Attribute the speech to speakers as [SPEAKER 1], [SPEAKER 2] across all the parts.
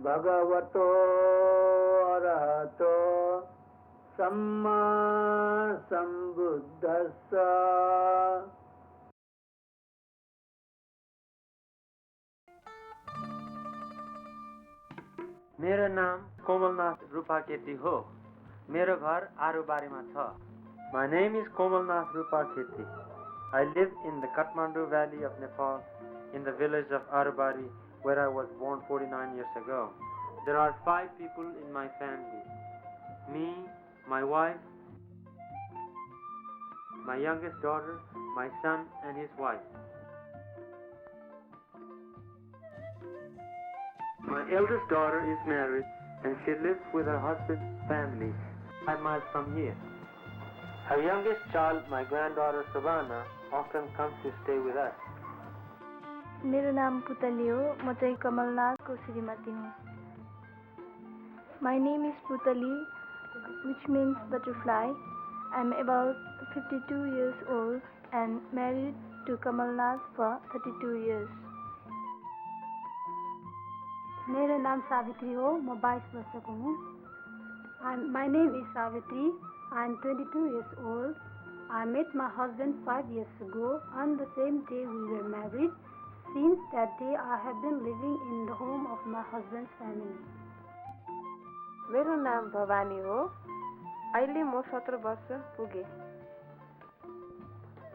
[SPEAKER 1] Bhagavato Arahato Samma Sambuddhassa.
[SPEAKER 2] मेरो नाम कोमलनाथ रूपा केटी हो। मेरो घर आरुबारीमा छ। My name is Komalnath Rupa Keti. I live in the Kathmandu Valley of Nepal, in the village of Arubari, where I was born 49 years ago. There are 5 people in my family. Me, my wife, my youngest daughter, my son and his wife. My eldest daughter is married and she lives with her husband's family 5 miles from here. Her youngest child, my granddaughter Savannah, often comes to stay with us.
[SPEAKER 3] मेरो नाम पुतली हो। म चाहिँ कमलनाथको श्रीमती हुँ। My name is Putali, which means butterfly. I'm about 52 years old and married to Kamalnath for 32 years.
[SPEAKER 4] मेरो नाम सावित्री हो। म 22 वर्षको हुँ। My name is Savitri. I'm 22 years old. I met my husband 5 years ago. On the same day we were married. Since that day I have been living in the home of my husband's family.
[SPEAKER 5] मेरो नाम भवानी हो। अहिले म 17 वर्ष पुगे।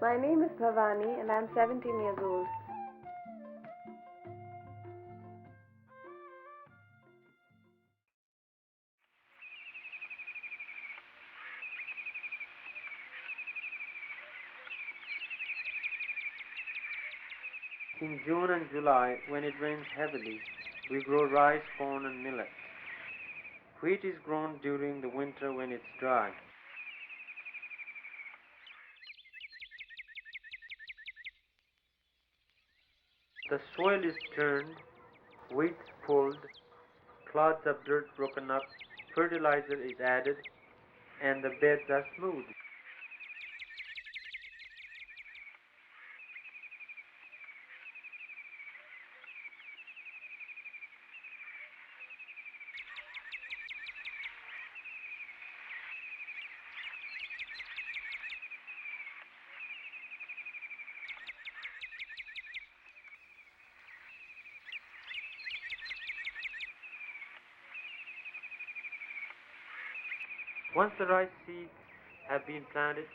[SPEAKER 5] My name is Bhavani and I'm 17 years old.
[SPEAKER 2] In June and July, when it rains heavily, we grow rice, corn and millet. Wheat is grown during the winter when it's dry. The soil is turned, wheat pulled, clods of dirt broken up, fertilizer is added, and the beds are smooth. Once the rice seeds have been planted,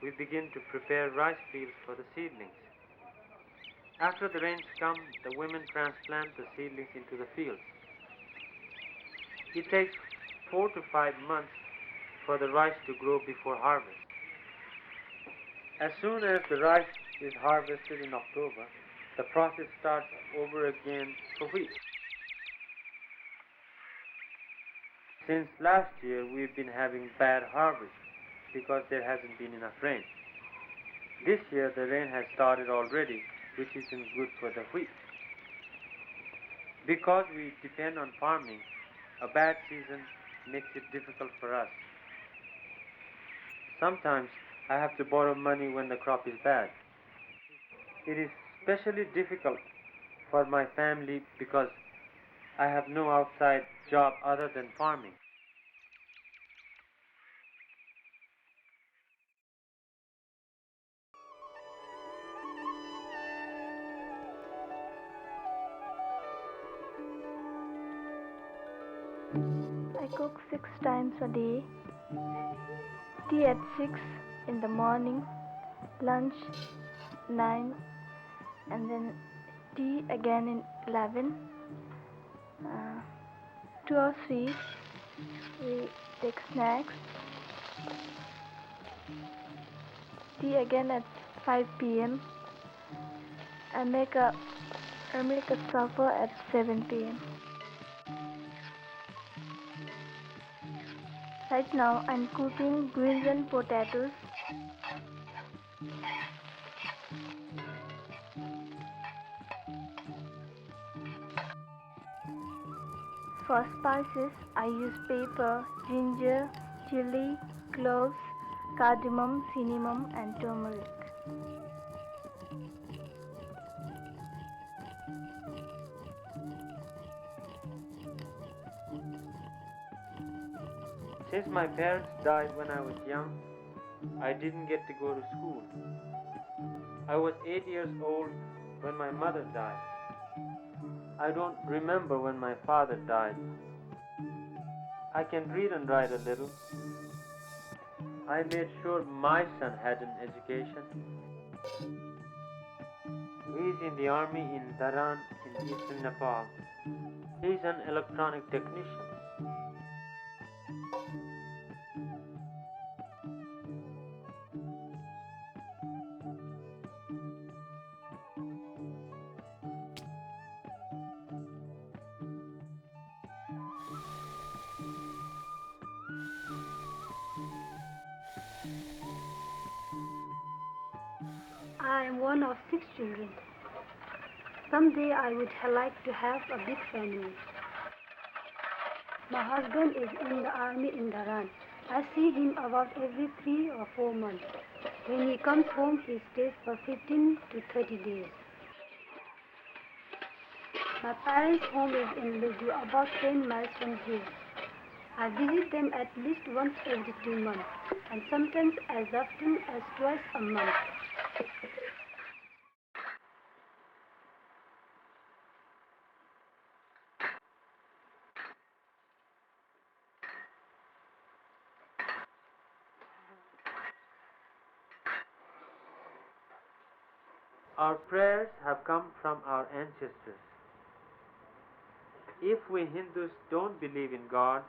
[SPEAKER 2] we begin to prepare rice fields for the seedlings. After the rains come, the women transplant the seedlings into the fields. It takes 4 to 5 months for the rice to grow before harvest. As soon as the rice is harvested in October, the process starts over again for wheat. Since last year, we've been having bad harvest because there hasn't been enough rain. This year, the rain has started already, which isn't good for the wheat. Because we depend on farming, a bad season makes it difficult for us. Sometimes I have to borrow money when the crop is bad. It is especially difficult for my family because I have no outside job other than farming.
[SPEAKER 3] I cook 6 times a day. Tea at 6 in the morning, lunch 9, and then tea again in 11. 2 or 3 we take snacks. Tea again at 5 p.m. I make a supper at 7 p.m. Right now I'm cooking greens and potatoes. For spices, I use pepper, ginger, chili, cloves, cardamom, cinnamon and turmeric.
[SPEAKER 2] Since my parents died when I was young, I didn't get to go to school. I was 8 years old when my mother died. I don't remember when my father died. I can read and write a little. I made sure my son had an education. He's in the army in Dharan in eastern Nepal. He's an electronic technician.
[SPEAKER 4] I am one of 6 children. Someday I would like to have a big family. My husband is in the army in Dharan. I see him about every 3 or 4 months. When he comes home, he stays for 15 to 30 days. My parents' home is in Lugu, about 10 miles from here. I visit them at least once every 3 months, and sometimes as often as twice a month.
[SPEAKER 2] Our prayers have come from our ancestors. If we Hindus don't believe in gods,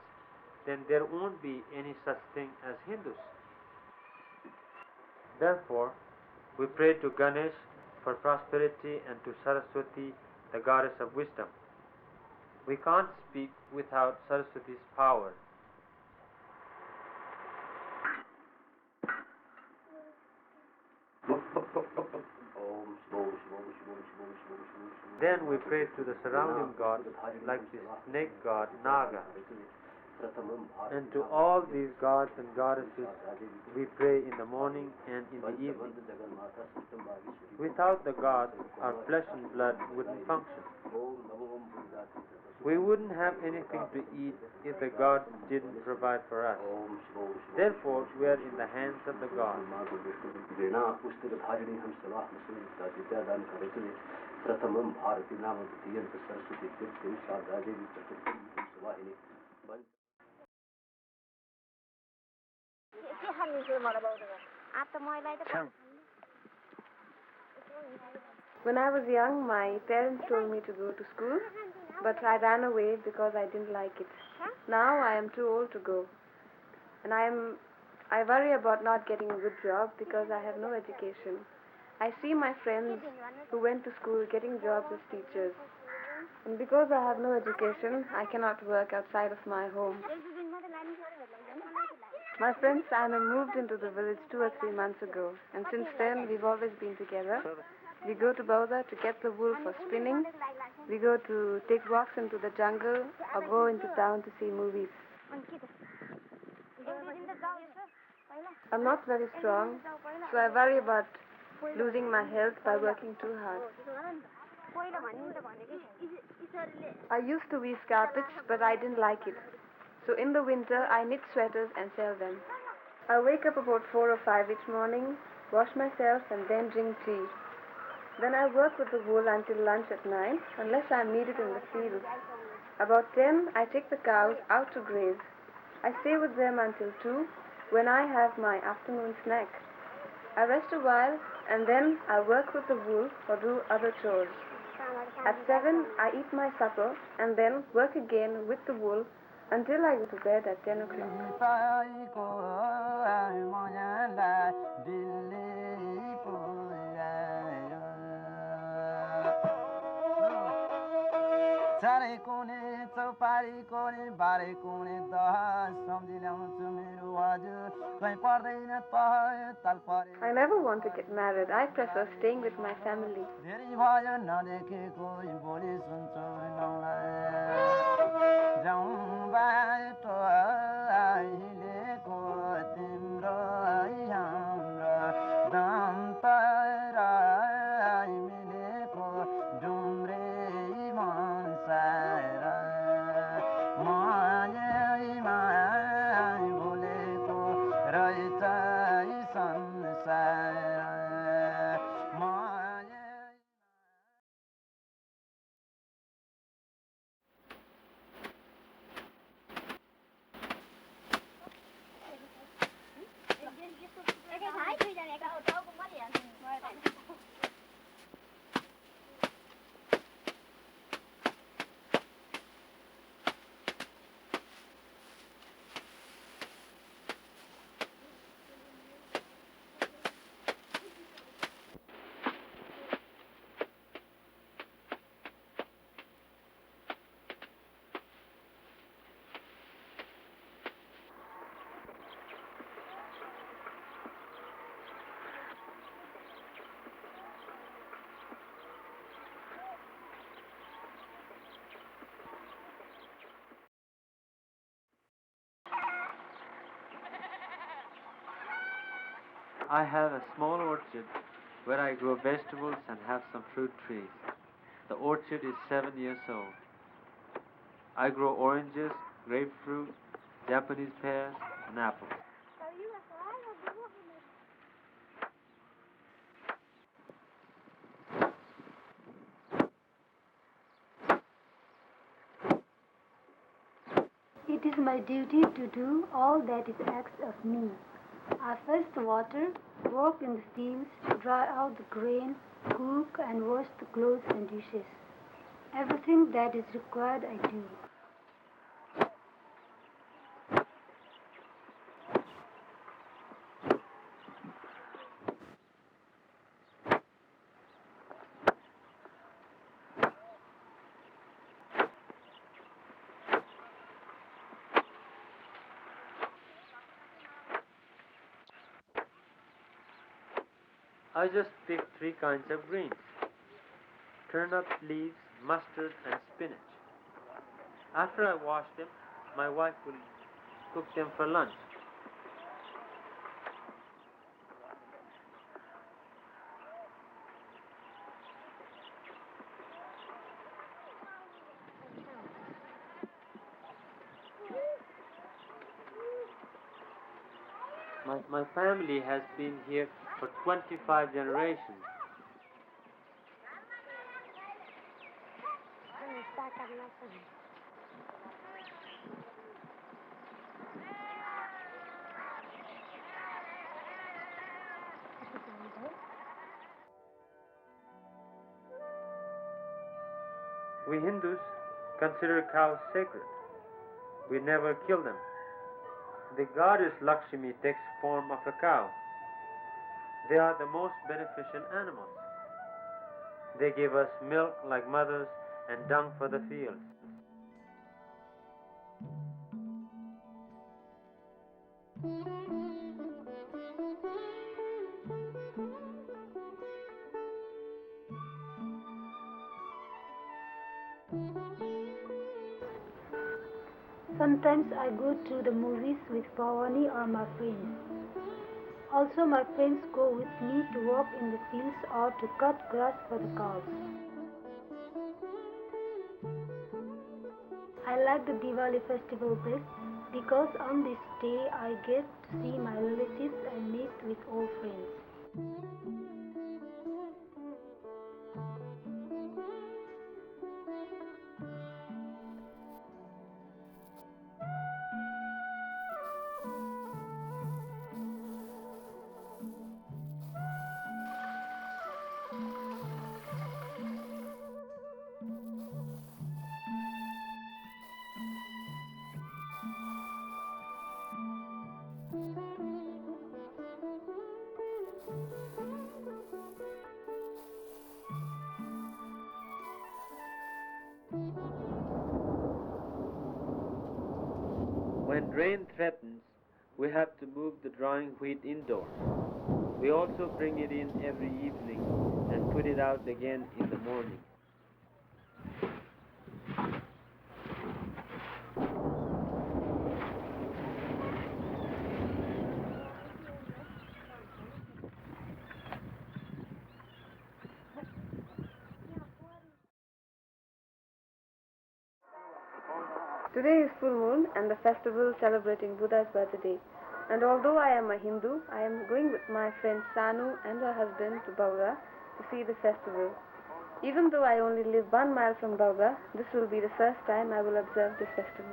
[SPEAKER 2] then there won't be any such thing as Hindus. Therefore, we pray to Ganesh for prosperity and to Saraswati, the goddess of wisdom. We can't speak without Saraswati's power. Then we pray to the surrounding gods like the snake god Naga. And to all these gods and goddesses we pray in the morning and in the evening. Without the gods, our flesh and blood wouldn't function. We wouldn't have anything to eat if the gods didn't provide for us. Therefore, we are in the hands of the gods.
[SPEAKER 5] When I was young, my parents told me to go to school, but I ran away because I didn't like it. Now I am too old to go, and I worry about not getting a good job because I have no education. I see my friends who went to school getting jobs as teachers, and because I have no education, I cannot work outside of my home. My friend Simon moved into the village 2 or 3 months ago, and since then we've always been together. We go to Boudhanath to get the wool for spinning. We go to take walks into the jungle or go into town to see movies. I'm not very strong, so I worry about losing my health by working too hard. I used to weave carpets, but I didn't like it. So in the winter, I knit sweaters and sell them. I wake up about 4 or 5 each morning, wash myself, and then drink tea. Then I work with the wool until lunch at 9, unless I'm needed in the field. About 10, I take the cows out to graze. I stay with them until 2, when I have my afternoon snack. I rest a while, and then I work with the wool or do other chores. At 7, I eat my supper, and then work again with the wool until I go to bed at 10 o'clock. I never want to get married. I prefer staying with my family.
[SPEAKER 2] I have a small orchard where I grow vegetables and have some fruit trees. The orchard is 7 years old. I grow oranges, grapefruit, Japanese pears, and apples.
[SPEAKER 4] It is my duty to do all that is asked of me. I fetch the water, work in the fields, dry out the grain, cook and wash the clothes and dishes. Everything that is required I do.
[SPEAKER 2] I just picked 3 kinds of greens: turnip, leaves, mustard, and spinach. After I wash them, my wife will cook them for lunch. My family has been here for 25 generations. We Hindus consider cows sacred. We never kill them. The goddess Lakshmi takes form of a cow. They are the most beneficent animals. They give us milk like mothers and dung for the fields.
[SPEAKER 4] Sometimes I go to the movies with Bhavani or my friends. Also, my friends go with me to walk in the fields or to cut grass for the cows. I like the Diwali festival best because on this day I get to see my relatives and meet with old friends.
[SPEAKER 2] When rain threatens, we have to move the drying wheat indoors. We also bring it in every evening and put it out again in the morning.
[SPEAKER 5] Today is full moon and the festival celebrating Buddha's birthday. And although I am a Hindu, I am going with my friend Sanu and her husband to Bauga to see the festival. Even though I only live 1 mile from Bauga, this will be the first time I will observe this festival.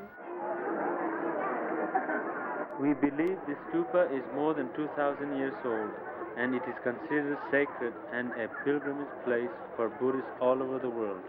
[SPEAKER 2] We believe this stupa is more than 2,000 years old, and it is considered sacred and a pilgrimage place for Buddhists all over the world.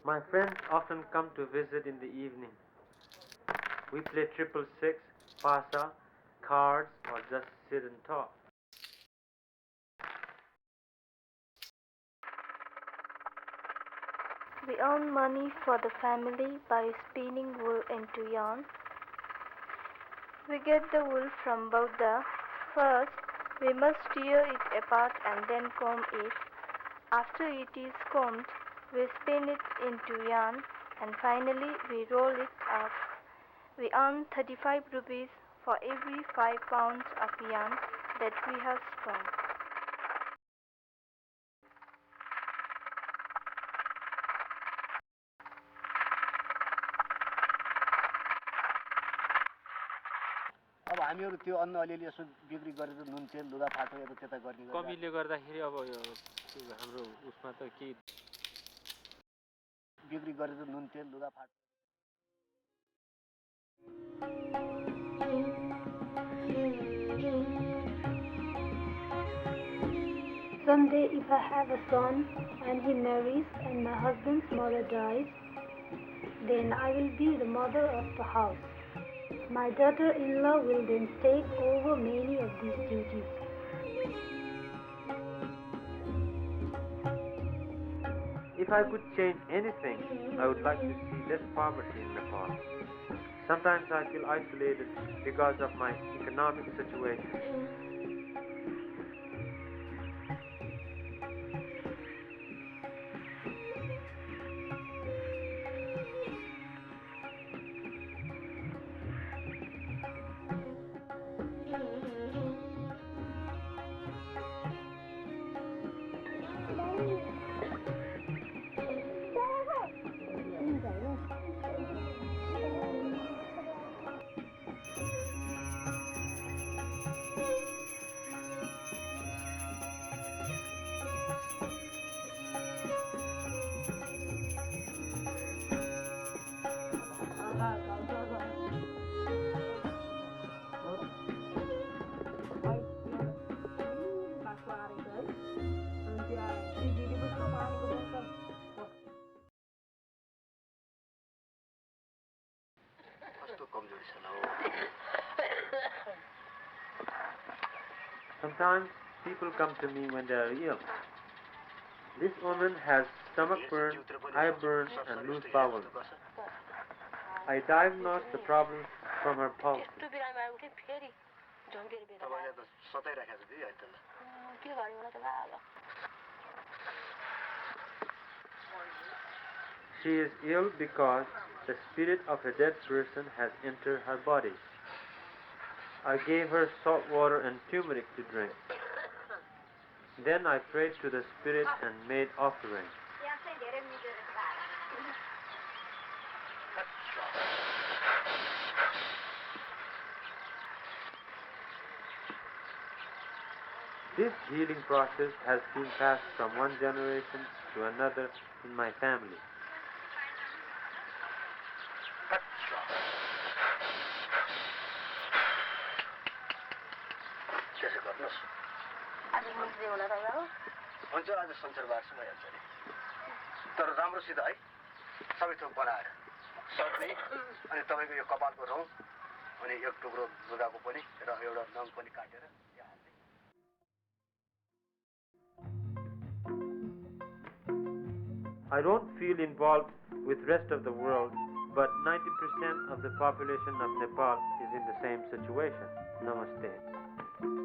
[SPEAKER 2] My friends often come to visit in the evening. We play 666, pasa, cards, or just sit and talk.
[SPEAKER 3] We earn money for the family by spinning wool into yarn. We get the wool from Boudhanath. First, we must tear it apart and then comb it. After it is combed, we spin it into yarn and finally we roll it up. We earn 35 rupees for every 5 pounds of yarn that we have spun.
[SPEAKER 1] अब हामीहरु त्यो अन्न अलिअलि यसो बिक्री गरेर नुन तेल लुगा फाटो यता त्यता गर्ने
[SPEAKER 2] कमीले गर्दाखेरि अब यो हाम्रो उसमा त के
[SPEAKER 1] बिक्री गरेर नुन तेल लुगा फाटो
[SPEAKER 4] Someday if I have a son and he marries and my husband's mother dies, then I will be the mother of the house. My daughter-in-law will then take over many of these duties.
[SPEAKER 2] If I could change anything, I would like to see less poverty in Nepal. Sometimes I feel isolated because of my economic situation. Sometimes people come to me when they are ill. This woman has stomach burn, eye burn, and loose bowels. I diagnose the problem from her pulse. She is ill because the spirit of a dead person has entered her body. I gave her salt water and turmeric to drink. Then I prayed to the spirit and made offering. This healing process has been passed from one generation to another in my family.
[SPEAKER 1] हुन्छ आज संसारबार भइहाल्छ नि तर राम्रोसित है सबै थोक बनाएर सक्ने अनि तपाईँको यो कपालको रौँ अनि एक टुक्रो लुगाको पनि र एउटा नङ पनि काटेर
[SPEAKER 2] I don't feel involved with rest of the world, but 90% of the population of Nepal is in the same situation. Namaste.